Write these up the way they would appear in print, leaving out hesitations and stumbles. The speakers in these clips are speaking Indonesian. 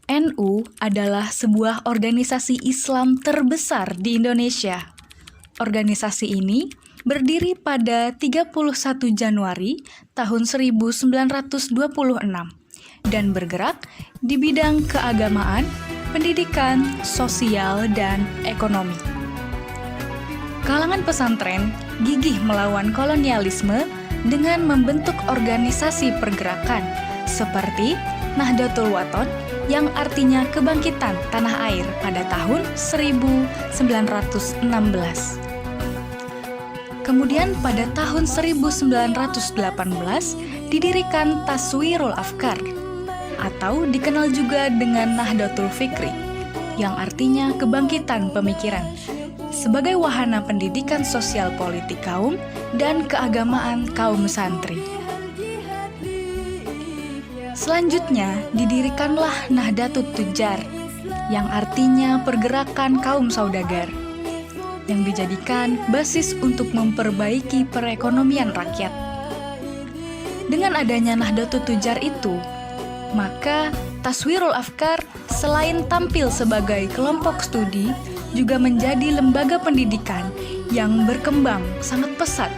NU adalah sebuah organisasi Islam terbesar di Indonesia. Organisasi ini berdiri pada 31 Januari tahun 1926 dan bergerak di bidang keagamaan, pendidikan, sosial, dan ekonomi. Kalangan pesantren gigih melawan kolonialisme dengan membentuk organisasi pergerakan seperti Nahdlatul Wathon yang artinya kebangkitan tanah air pada tahun 1916. Kemudian pada tahun 1918 didirikan Taswirul Afkar atau dikenal juga dengan Nahdlatul Fikri yang artinya kebangkitan pemikiran sebagai wahana pendidikan sosial politik kaum dan keagamaan kaum santri. Selanjutnya didirikanlah Nahdlatul Tujjar yang artinya pergerakan kaum saudagar yang dijadikan basis untuk memperbaiki perekonomian rakyat. Dengan adanya Nahdlatul Tujjar itu, maka Taswirul Afkar selain tampil sebagai kelompok studi juga menjadi lembaga pendidikan yang berkembang sangat pesat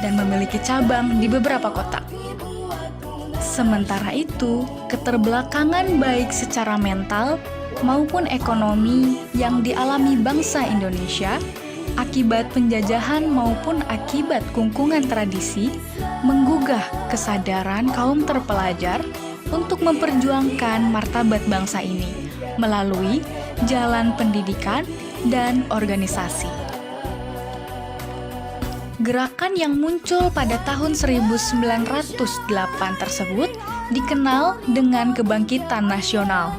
dan memiliki cabang di beberapa kota. Sementara itu, keterbelakangan baik secara mental maupun ekonomi yang dialami bangsa Indonesia akibat penjajahan maupun akibat kungkungan tradisi menggugah kesadaran kaum terpelajar untuk memperjuangkan martabat bangsa ini melalui jalan pendidikan dan organisasi. Gerakan yang muncul pada tahun 1908 tersebut dikenal dengan kebangkitan nasional.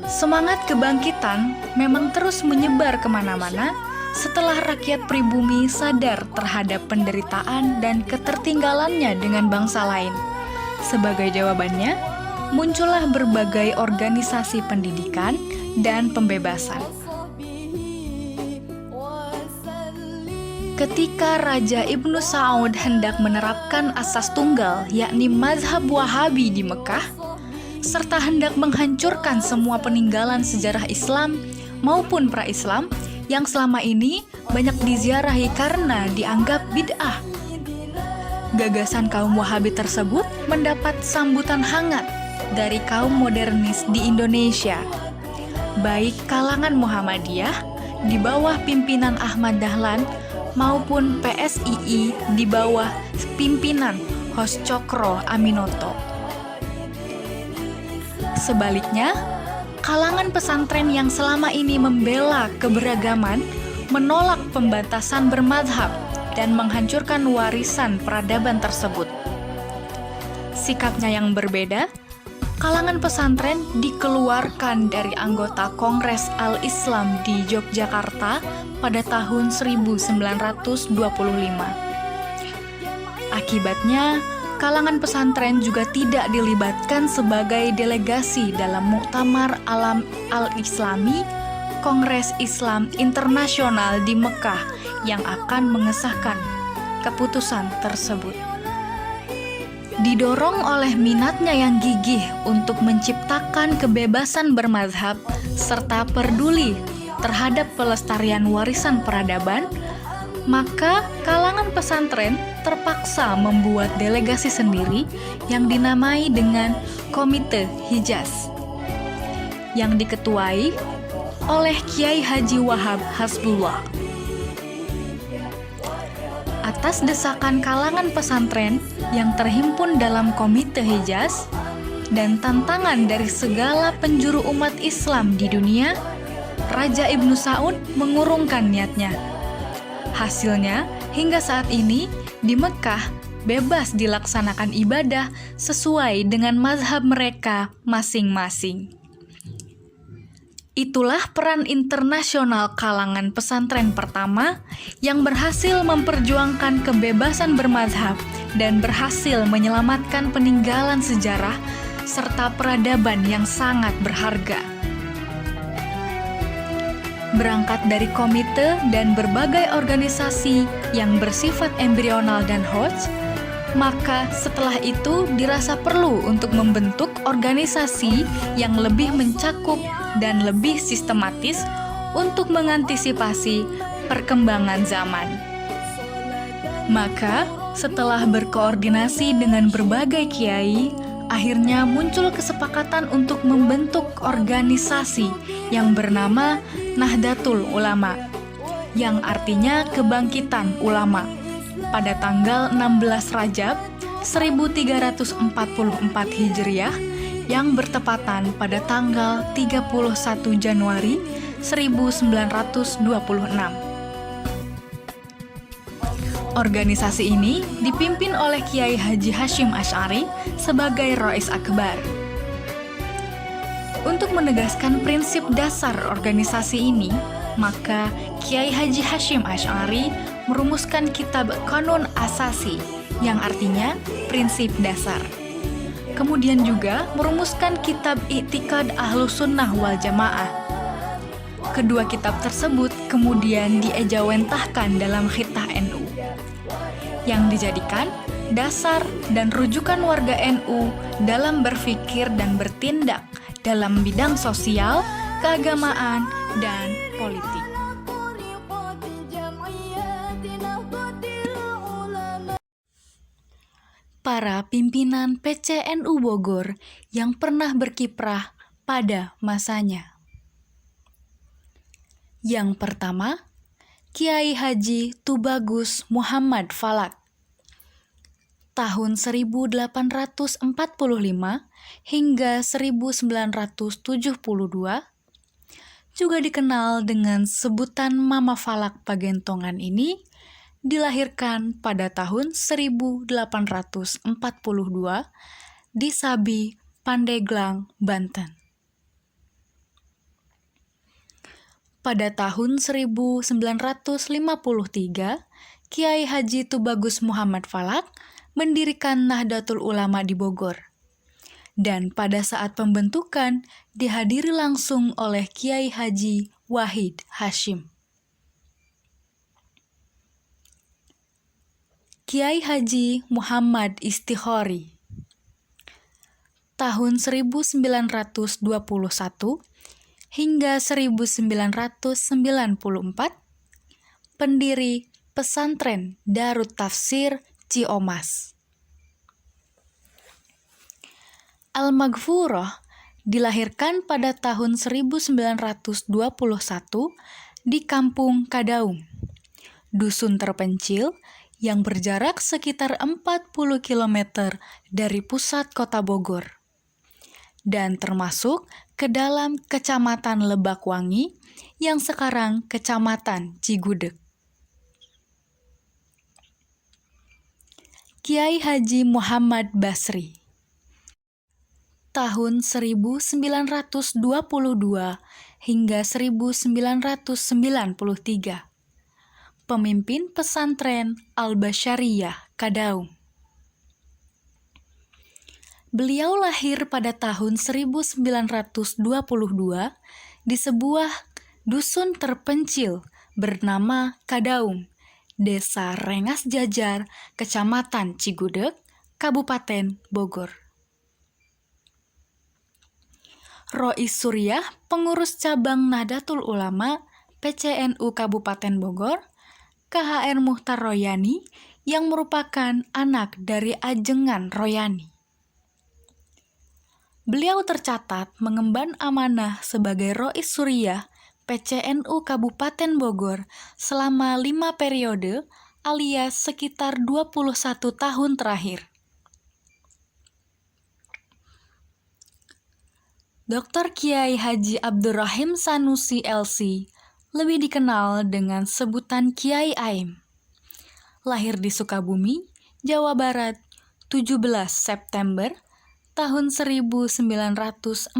Semangat kebangkitan memang terus menyebar kemana-mana setelah rakyat pribumi sadar terhadap penderitaan dan ketertinggalannya dengan bangsa lain. Sebagai jawabannya, muncullah berbagai organisasi pendidikan dan pembebasan. Ketika Raja Ibnu Saud hendak menerapkan asas tunggal, yakni mazhab Wahabi di Mekah, serta hendak menghancurkan semua peninggalan sejarah Islam maupun pra-Islam yang selama ini banyak diziarahi karena dianggap bid'ah. Gagasan kaum Wahabi tersebut mendapat sambutan hangat dari kaum modernis di Indonesia, baik kalangan Muhammadiyah di bawah pimpinan Ahmad Dahlan maupun PSII di bawah pimpinan Hos Cokro Aminoto. Sebaliknya, kalangan pesantren yang selama ini membela keberagaman menolak pembatasan bermadhab dan menghancurkan warisan peradaban tersebut. Sikapnya yang berbeda, kalangan pesantren dikeluarkan dari anggota Kongres Al-Islam di Yogyakarta pada tahun 1925. Akibatnya, kalangan pesantren juga tidak dilibatkan sebagai delegasi dalam Muktamar Alam Al-Islami Kongres Islam Internasional di Mekah yang akan mengesahkan keputusan tersebut. Didorong oleh minatnya yang gigih untuk menciptakan kebebasan bermazhab serta peduli terhadap pelestarian warisan peradaban, maka kalangan pesantren terpaksa membuat delegasi sendiri yang dinamai dengan Komite Hijaz, yang diketuai oleh Kiai Haji Wahab Hasbullah. Atas desakan kalangan pesantren yang terhimpun dalam Komite Hijaz dan tantangan dari segala penjuru umat Islam di dunia, Raja Ibnu Saud mengurungkan niatnya. Hasilnya, hingga saat ini di Mekah bebas dilaksanakan ibadah sesuai dengan mazhab mereka masing-masing. Itulah peran internasional kalangan pesantren pertama yang berhasil memperjuangkan kebebasan bermazhab dan berhasil menyelamatkan peninggalan sejarah serta peradaban yang sangat berharga. Berangkat dari komite dan berbagai organisasi yang bersifat embrional dan host, Maka setelah itu dirasa perlu untuk membentuk organisasi yang lebih mencakup dan lebih sistematis untuk mengantisipasi perkembangan zaman. Maka setelah berkoordinasi dengan berbagai kiai, akhirnya muncul kesepakatan untuk membentuk organisasi yang bernama Nahdlatul Ulama, yang artinya kebangkitan ulama, pada tanggal 16 Rajab 1344 Hijriah yang bertepatan pada tanggal 31 Januari 1926. Organisasi ini dipimpin oleh Kiai Haji Hasyim Asy'ari sebagai Rais Akbar. Untuk menegaskan prinsip dasar organisasi ini, maka Kiai Haji Hasyim Asy'ari merumuskan kitab Qanun Asasi, yang artinya prinsip dasar. Kemudian juga merumuskan kitab I'tiqad Ahlus Sunnah wal Jamaah. Kedua kitab tersebut kemudian diejawantahkan dalam Khitah NU, yang dijadikan dasar dan rujukan warga NU dalam berpikir dan bertindak dalam bidang sosial, keagamaan, dan politik. Para pimpinan PCNU Bogor yang pernah berkiprah pada masanya. Yang pertama, Kiai Haji Tubagus Muhammad Falak. Tahun 1845 hingga 1972, juga dikenal dengan sebutan Mama Falak Pagentongan ini, dilahirkan pada tahun 1842 di Sabi, Pandeglang, Banten. Pada tahun 1953, Kiai Haji Tubagus Muhammad Falak mendirikan Nahdlatul Ulama di Bogor. Dan pada saat pembentukan dihadiri langsung oleh Kiai Haji Wahid Hasyim. Kiai Haji Muhammad Istighori. Tahun 1921 hingga 1994, pendiri Pesantren Darut Tafsir Ciomas. Al-Maghfurah dilahirkan pada tahun 1921 di Kampung Kadaung, dusun terpencil yang berjarak sekitar 40 km dari pusat kota Bogor, dan termasuk ke dalam Kecamatan Lebakwangi yang sekarang Kecamatan Cigudeg. Kiai Haji Muhammad Basri. Tahun 1922 hingga 1993. Pemimpin pesantren Al-Basyariyah Kadaung. Beliau lahir pada tahun 1922 di sebuah dusun terpencil bernama Kadaung, Desa Rengas Jajar, Kecamatan Cigudeg, Kabupaten Bogor. Rois Suriah, pengurus cabang Nahdlatul Ulama PCNU Kabupaten Bogor, KHR Muhtar Royani, yang merupakan anak dari Ajengan Royani. Beliau tercatat mengemban amanah sebagai Rois Suriah PCNU Kabupaten Bogor selama 5 periode alias sekitar 21 tahun terakhir. Dr. Kiai Haji Abdurrahim Sanusi LC, lebih dikenal dengan sebutan Kiai Aim, lahir di Sukabumi, Jawa Barat, 17 September tahun 1949.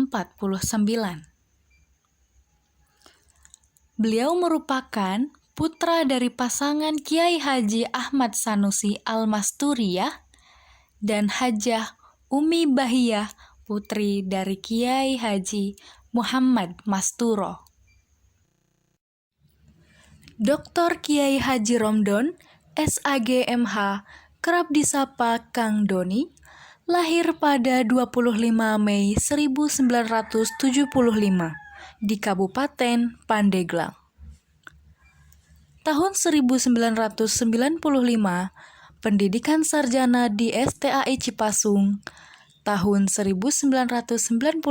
Beliau merupakan putra dari pasangan Kiai Haji Ahmad Sanusi Al-Masturiyah dan Hajah Umi Bahiyah, putri dari Kiai Haji Muhammad Masturo. Dr. Kiai Haji Romdon, SAG MH, kerap disapa Kang Doni, lahir pada 25 Mei 1975 di Kabupaten Pandeglang. Tahun 1995, pendidikan sarjana di STAI Cipasung. Tahun 1996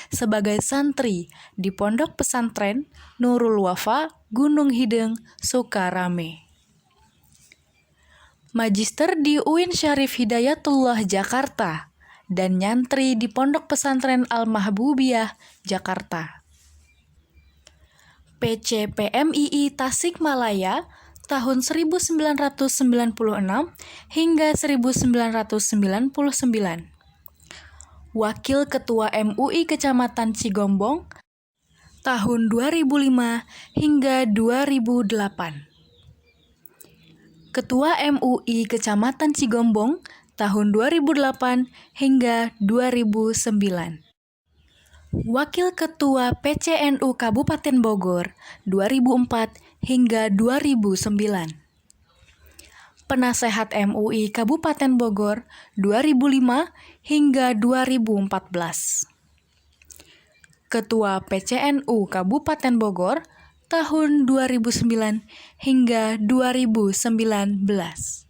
sebagai santri di Pondok Pesantren Nurul Wafa, Gunung Hideng, Sukarame. Magister di UIN Syarif Hidayatullah Jakarta dan nyantri di Pondok Pesantren Al-Mahbubiyah, Jakarta. PC PMII Tasikmalaya tahun 1996 hingga 1999. Wakil Ketua MUI Kecamatan Cigombong tahun 2005 hingga 2008. Ketua MUI Kecamatan Cigombong tahun 2008 hingga 2009. Wakil Ketua PCNU Kabupaten Bogor 2004 hingga 2009. Penasehat MUI Kabupaten Bogor 2005 hingga 2014. Ketua PCNU Kabupaten Bogor tahun 2009 hingga 2019.